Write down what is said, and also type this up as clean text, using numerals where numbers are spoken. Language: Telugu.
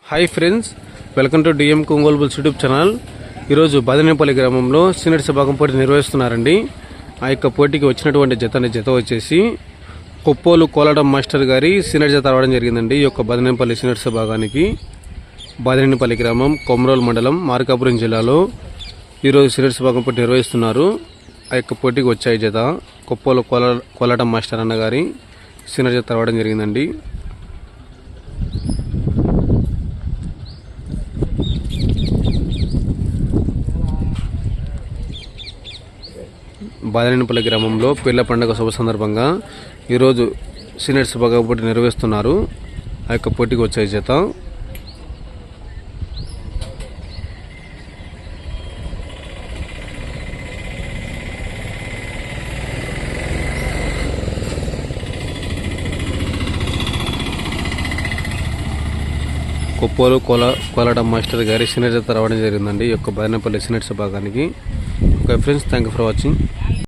Hi friends, welcome to DM Ongole bulls YouTube channel. ఈరోజు బాదనేపల్లి గ్రామంలో సీనియర్స్ విభాగం పోటీ నిర్వహిస్తున్నారండి. ఆ యొక్క పోటీకి వచ్చినటువంటి జత వచ్చేసి కొప్పోలు కోలాటం మాస్టర్ గారి సీనియర్ జత రావడం జరిగిందండి. ఈ యొక్క బాదనేపల్లి సీనియర్స్ విభాగానికి బాదనేపల్లి గ్రామం, కొమరోలు మండలం, మార్కాపురం జిల్లాలో ఈరోజు సీనియర్స్ విభాగం పోటీ నిర్వహిస్తున్నారు. ఆ యొక్క పోటీకి వచ్చాయి జత కొప్పోలు కోలాటం మాస్టర్ అన్న గారి సీనియర్ జత రావడం జరిగిందండి. బాదనేపల్లి గ్రామంలో పిల్ల పండుగ శుభ సందర్భంగా ఈరోజు సీనియర్స్ విభాగం పోటీ నిర్వహిస్తున్నారు. ఆ యొక్క పోటీకి వచ్చే జత కొప్పోలు కోలాటం మాస్టర్ గారి సీనియర్ జత రావడం జరిగిందండి. ఈ యొక్క బాదనేపల్లి సీనియర్స్ విభాగానికి. Okay friends, thank you for watching.